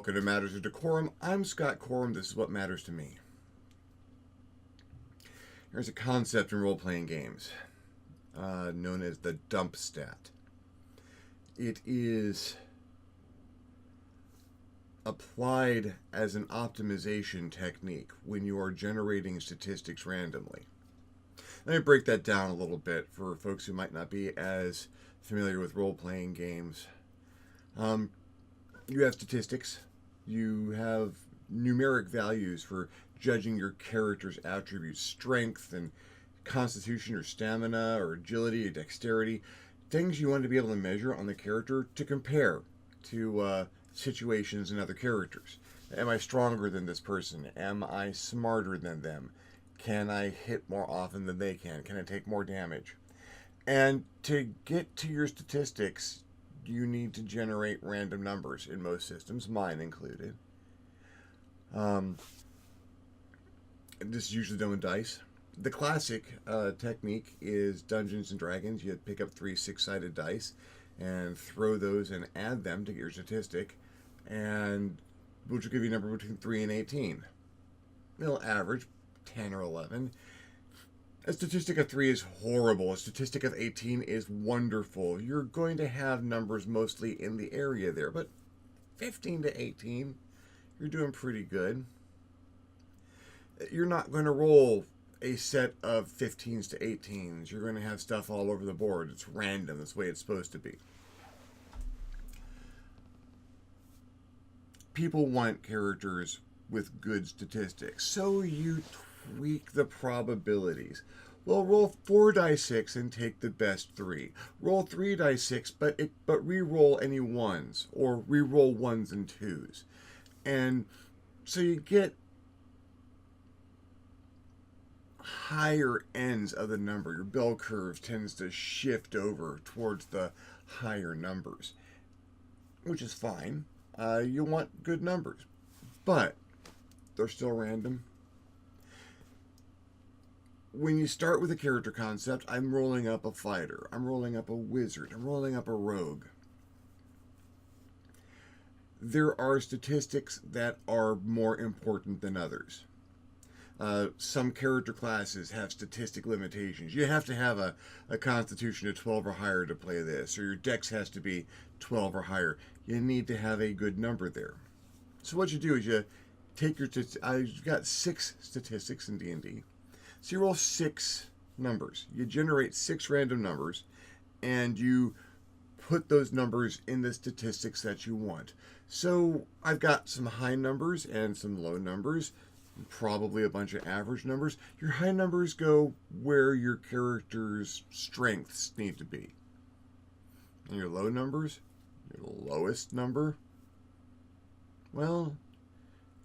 Welcome to Matters of Decorum. I'm Scott Corum. This is what matters to me. There's a concept in role-playing games known as the dump stat. It is applied as an optimization technique when you are generating statistics randomly. Let me break that down a little bit for folks who might not be as familiar with role-playing games. You have statistics. You have numeric values for judging your character's attributes, strength and constitution or stamina or agility or dexterity, things you want to be able to measure on the character to compare to situations and other characters. Am I stronger than this person? Am I smarter than them? Can I hit more often than they can? Can I take more damage? And to get to your statistics, you need to generate random numbers in most systems, mine included. This is usually done with dice. The classic technique is Dungeons and Dragons. You pick up 3 6-sided dice and throw those and add them to get your statistic, and which will give you a number between 3 and 18. It'll average 10 or 11. A statistic of 3 is horrible. A statistic of 18 is wonderful. You're going to have numbers mostly in the area there, but 15 to 18, you're doing pretty good. You're not going to roll a set of 15s to 18s. You're going to have stuff all over the board. It's random. That's the way it's supposed to be. People want characters with good statistics, so you tweak the probabilities. Well, roll 4 dice 6 and take the best 3. Roll 3 dice 6, but re-roll any 1s, or re-roll 1s and 2s. And so you get higher ends of the number. Your bell curve tends to shift over towards the higher numbers, which is fine. You want good numbers, but they're still random. When you start with a character concept, I'm rolling up a fighter, I'm rolling up a wizard, I'm rolling up a rogue. There are statistics that are more important than others. Some character classes have statistic limitations. You have to have a constitution of 12 or higher to play this, or your dex has to be 12 or higher. You need to have a good number there. So what you do is you take your... I've got 6 statistics in D&D. So you roll 6 numbers. You generate 6 random numbers, and you put those numbers in the statistics that you want. So I've got some high numbers and some low numbers, probably a bunch of average numbers. Your high numbers go where your character's strengths need to be. And your low numbers, your lowest number, well,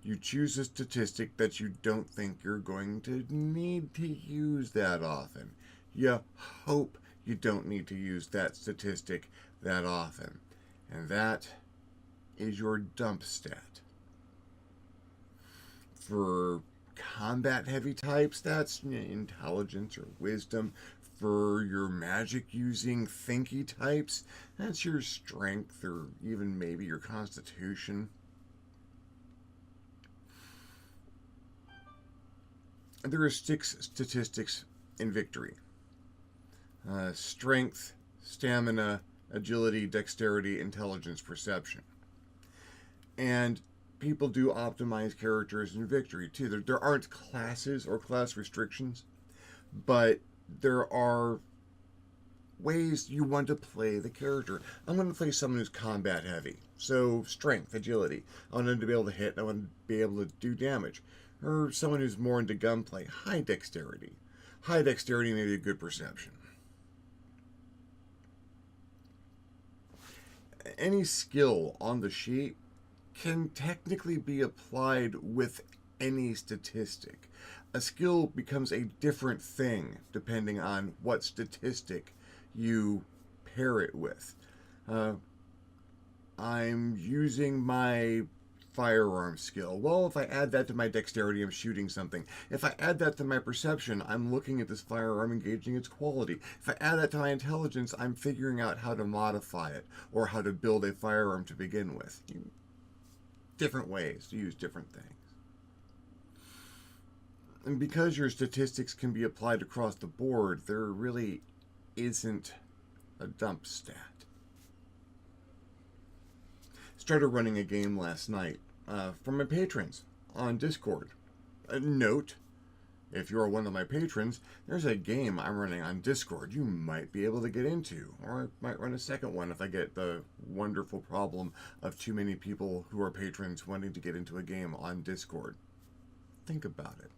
you choose a statistic that you don't think you're going to need to use that often. You hope you don't need to use that statistic that often. And that is your dump stat. For combat-heavy types, that's intelligence or wisdom. For your magic-using thinky types, that's your strength or even maybe your constitution. There are 6 statistics in victory. Strength, stamina, agility, dexterity, intelligence, perception. And people do optimize characters in victory too. There aren't classes or class restrictions, but there are ways you want to play the character. I'm going to play someone who's combat heavy. So strength, agility. I want them to be able to hit. I want to be able to do damage. Or someone who's more into gunplay, high dexterity. High dexterity may be a good perception. Any skill on the sheet can technically be applied with any statistic. A skill becomes a different thing depending on what statistic you pair it with. I'm using my firearm skill. Well, if I add that to my dexterity, I'm shooting something. If I add that to my perception, I'm looking at this firearm and gauging its quality. If I add that to my intelligence, I'm figuring out how to modify it or how to build a firearm to begin with. different ways to use different things. And because your statistics can be applied across the board, there really isn't a dump stat. Started running a game last night from my patrons on Discord. A note, if you're one of my patrons, there's a game I'm running on Discord you might be able to get into. Or I might run a second one if I get the wonderful problem of too many people who are patrons wanting to get into a game on Discord. Think about it.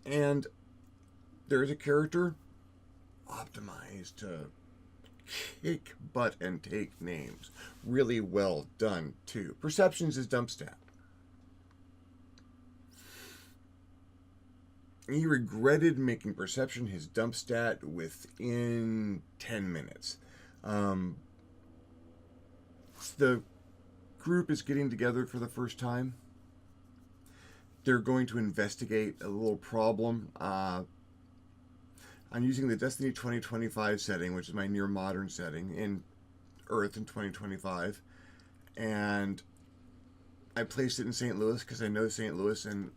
And there's a character optimized to kick butt and take names. Really well done, too. Perceptions is dump stat. He regretted making perception his dump stat within 10 minutes. The group is getting together for the first time. They're going to investigate a little problem. I'm using the Destiny 2025 setting, which is my near modern setting, in Earth in 2025. And I placed it in St. Louis because I know St. Louis, and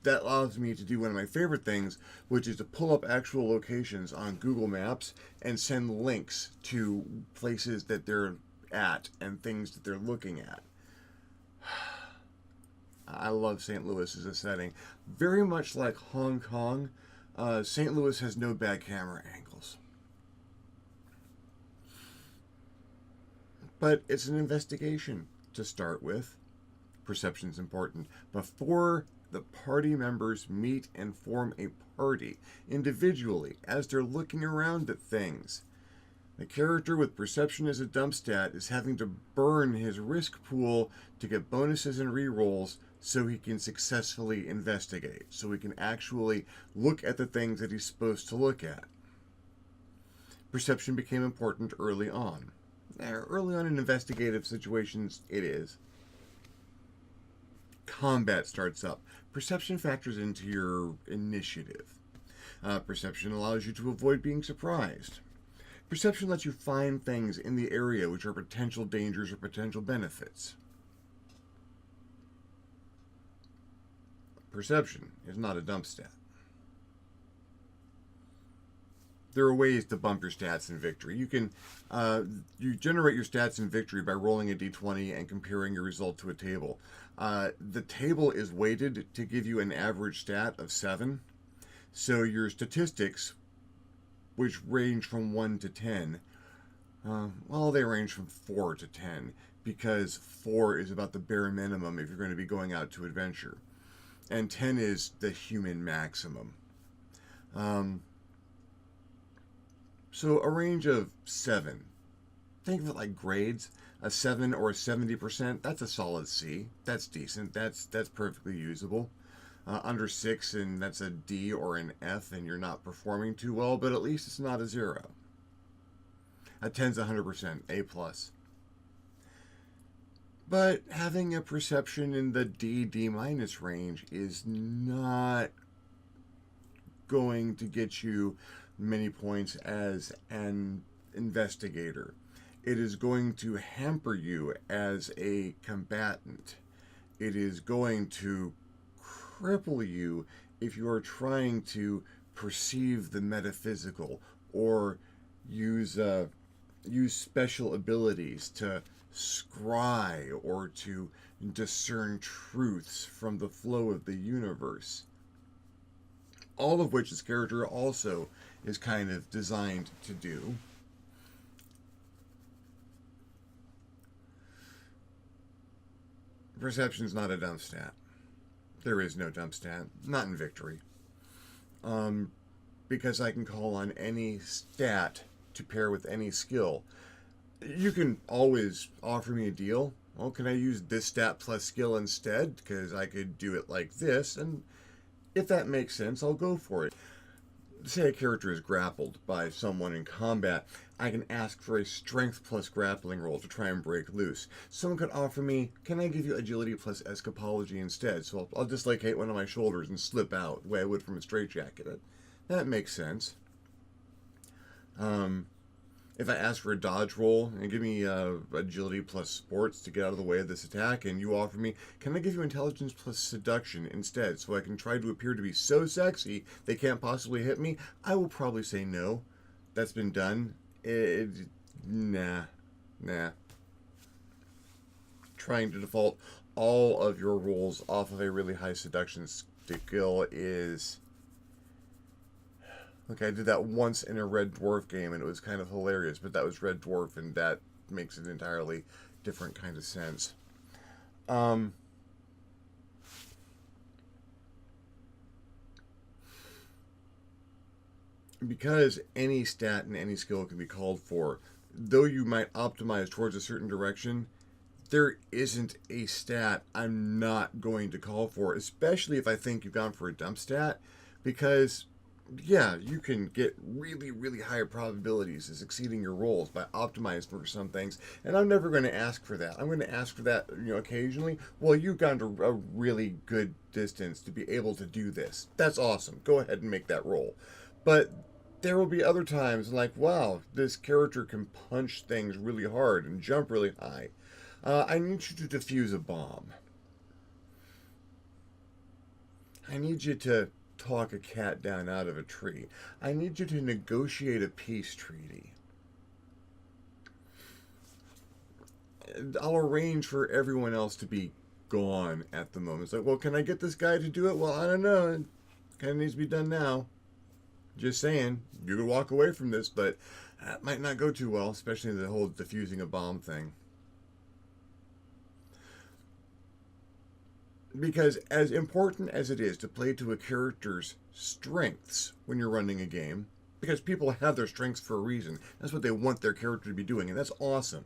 that allows me to do one of my favorite things, which is to pull up actual locations on Google Maps and send links to places that they're at and things that they're looking at. I love St. Louis as a setting. Very much like Hong Kong, St. Louis has no bad camera angles. But it's an investigation to start with. Perception's important. Before the party members meet and form a party individually as they're looking around at things, the character with perception as a dump stat is having to burn his risk pool to get bonuses and rerolls so he can successfully investigate, so he can actually look at the things that he's supposed to look at. Perception became important early on. Early on in investigative situations, it is. Combat starts up. Perception factors into your initiative. Perception allows you to avoid being surprised. Perception lets you find things in the area which are potential dangers or potential benefits. Perception is not a dump stat. There are ways to bump your stats in victory. You can you generate your stats in victory by rolling a d20 and comparing your result to a table. The table is weighted to give you an average stat of 7. So your statistics, which range from 1 to 10, they range from 4 to 10, because 4 is about the bare minimum if you're going to be going out to adventure, and 10 is the human maximum. So a range of 7. Think of it like grades. A 7 or a 70%, that's a solid C. That's decent. That's perfectly usable. Under 6, and that's a D or an F, and you're not performing too well, but at least it's not a 0. A 10's 100%, A+. But having a perception in the D minus range is not going to get you many points as an investigator. It is going to hamper you as a combatant. It is going to cripple you if you are trying to perceive the metaphysical or use special abilities to scry or to discern truths from the flow of the universe. All of which this character also is kind of designed to do. Perception's not a dump stat. There is no dump stat. Not in victory. Because I can call on any stat to pair with any skill. You can always offer me a deal. Well, can I use this stat plus skill instead? Because I could do it like this, and if that makes sense, I'll go for it. Say a character is grappled by someone in combat, I can ask for a strength plus grappling roll to try and break loose. Someone could offer me, can I give you agility plus escapology instead? So I'll dislocate one of my shoulders and slip out the way I would from a straitjacket. That makes sense. If I ask for a dodge roll and give me agility plus sports to get out of the way of this attack, and you offer me, can I give you intelligence plus seduction instead so I can try to appear to be so sexy they can't possibly hit me? I will probably say no. That's been done. Nah. Trying to default all of your rolls off of a really high seduction skill is... Look, I did that once in a Red Dwarf game, and it was kind of hilarious, but that was Red Dwarf, and that makes an entirely different kind of sense. Because any stat and any skill can be called for, though you might optimize towards a certain direction, there isn't a stat I'm not going to call for, especially if I think you've gone for a dump stat, because yeah, you can get really, really high probabilities of succeeding your rolls by optimizing for some things, and I'm never going to ask for that. I'm going to ask for that, occasionally. Well, you've gone to a really good distance to be able to do this. That's awesome. Go ahead and make that roll. But there will be other times like, wow, this character can punch things really hard and jump really high. I need you to defuse a bomb. I need you to talk a cat down out of a tree. I need you to negotiate a peace treaty. I'll arrange for everyone else to be gone at the moment. It's like, well, can I get this guy to do it? Well, I don't know. It kind of needs to be done now. Just saying, you could walk away from this, but that might not go too well, especially the whole defusing a bomb thing. Because as important as it is to play to a character's strengths when you're running a game, because people have their strengths for a reason. That's what they want their character to be doing, and that's awesome.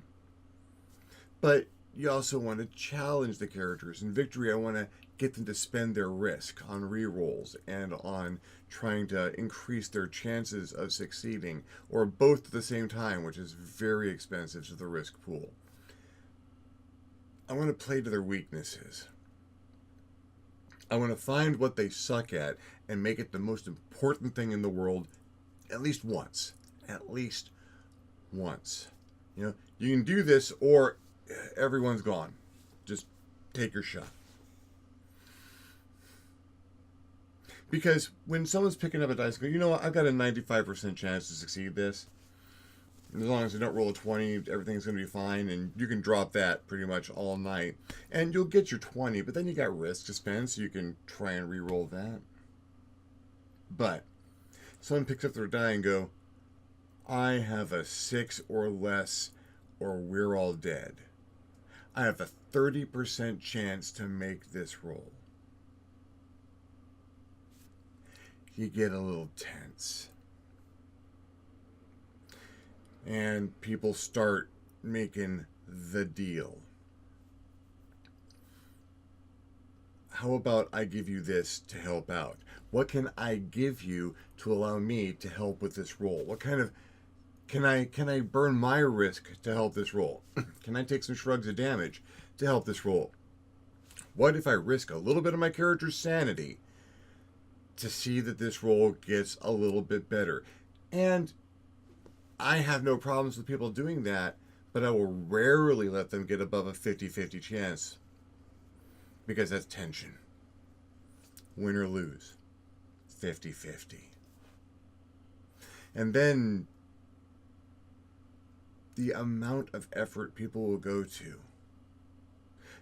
But you also want to challenge the characters. In Victory, I want to get them to spend their risk on rerolls and on trying to increase their chances of succeeding, or both at the same time, which is very expensive to the risk pool. I want to play to their weaknesses. I want to find what they suck at and make it the most important thing in the world at least once. At least once. You can do this or everyone's gone. Just take your shot. Because when someone's picking up a dice, go, you know what, I've got a 95% chance to succeed this. As long as you don't roll a 20, everything's going to be fine, and you can drop that pretty much all night. And you'll get your 20, but then you got risk to spend, so you can try and re-roll that. But someone picks up their die and go, I have a 6 or less, or we're all dead. I have a 30% chance to make this roll. You get a little tense. And people start making the deal. How about I give you this to help out? What can I give you to allow me to help with this roll? What kind of can I burn my risk to help this roll? Can I take some shrugs of damage to help this roll? What if I risk a little bit of my character's sanity to see that this roll gets a little bit better? And I have no problems with people doing that, but I will rarely let them get above a 50-50 chance, because that's tension. Win or lose, 50-50. And then the amount of effort people will go to.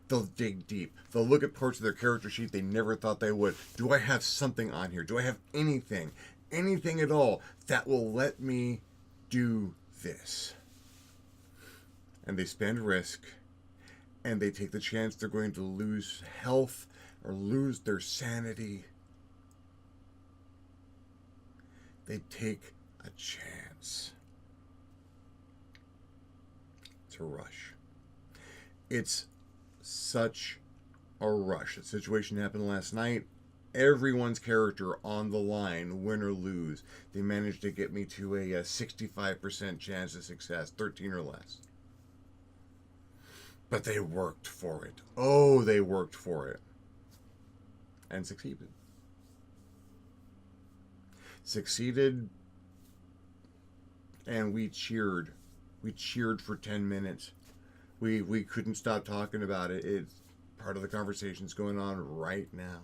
They'll dig deep. They'll look at parts of their character sheet they never thought they would. Do I have something on here? Do I have anything at all that will let me do this? And they spend risk, and they take the chance they're going to lose health or lose their sanity. They take a chance. It's a rush. It's such a rush. A situation happened last night. Everyone's character on the line, win or lose. They managed to get me to a 65% chance of success, 13 or less. But they worked for it. Oh, they worked for it. And succeeded. Succeeded, and we cheered We cheered for 10 minutes. We couldn't stop talking about it. It's part of the conversation's going on right now.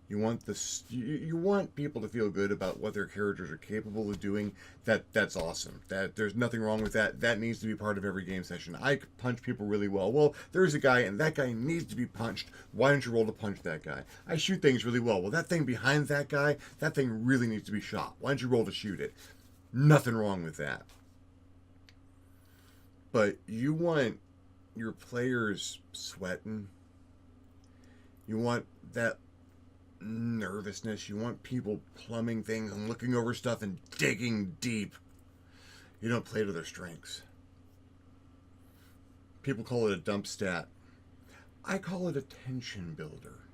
You want you want people to feel good about what their characters are capable of doing. That's awesome. That there's nothing wrong with that. That needs to be part of every game session. I punch people really well. Well, there's a guy and that guy needs to be punched. Why don't you roll to punch that guy? I shoot things really well. Well, that thing behind that guy, that thing really needs to be shot. Why don't you roll to shoot it? Nothing wrong with that. But you want your players sweating. You want that nervousness. You want people plumbing things and looking over stuff and digging deep. You don't play to their strengths. People call it a dump stat. I call it a tension builder.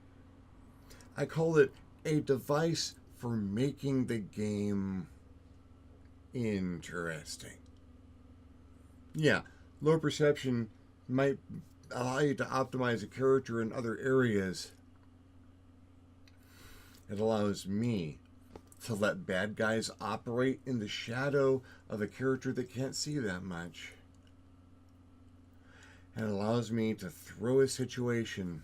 I call it a device for making the game interesting. Yeah, low perception might allow you to optimize a character in other areas. It allows me to let bad guys operate in the shadow of a character that can't see that much. And it allows me to throw a situation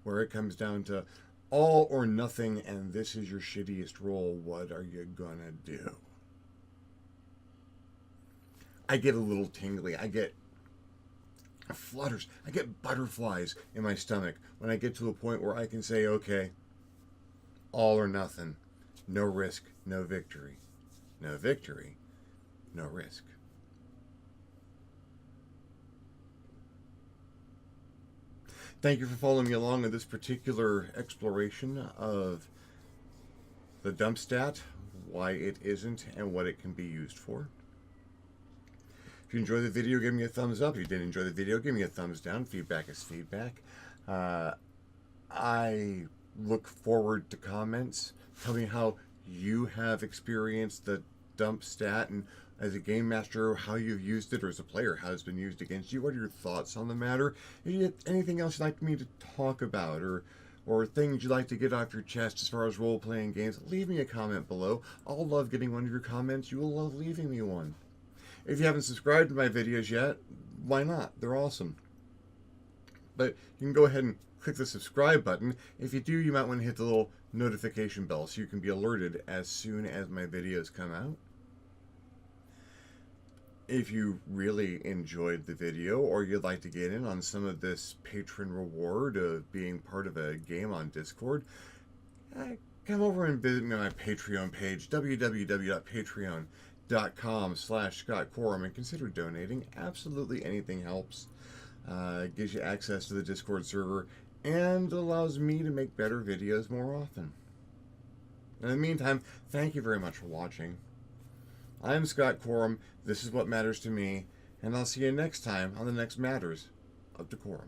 where it comes down to all or nothing, and this is your shittiest roll. What are you gonna do? I get a little tingly. I get flutters. I get butterflies in my stomach when I get to a point where I can say, okay, all or nothing. No risk, no victory. No victory, no risk. Thank you for following me along in this particular exploration of the dump stat, why it isn't, and what it can be used for. If you enjoyed the video, give me a thumbs up. If you didn't enjoy the video, give me a thumbs down. Feedback is feedback. I look forward to comments. Tell me how you have experienced the dump stat, and as a game master, how you've used it, or as a player, how it's been used against you. What are your thoughts on the matter? If you have anything else you'd like me to talk about, or things you'd like to get off your chest as far as role-playing games, leave me a comment below. I'll love getting one of your comments. You will love leaving me one. If you haven't subscribed to my videos yet, why not? They're awesome. But you can go ahead and click the subscribe button. If you do, you might want to hit the little notification bell so you can be alerted as soon as my videos come out. If you really enjoyed the video, or you'd like to get in on some of this patron reward of being part of a game on Discord, come over and visit me on my Patreon page, www.patreon.com/ScottCorum, and consider donating. Absolutely anything helps. It gives you access to the Discord server and allows me to make better videos more often. In the meantime, thank you very much for watching. I'm Scott Corum. This is what matters to me, and I'll see you next time on the next Matters of DeCorum.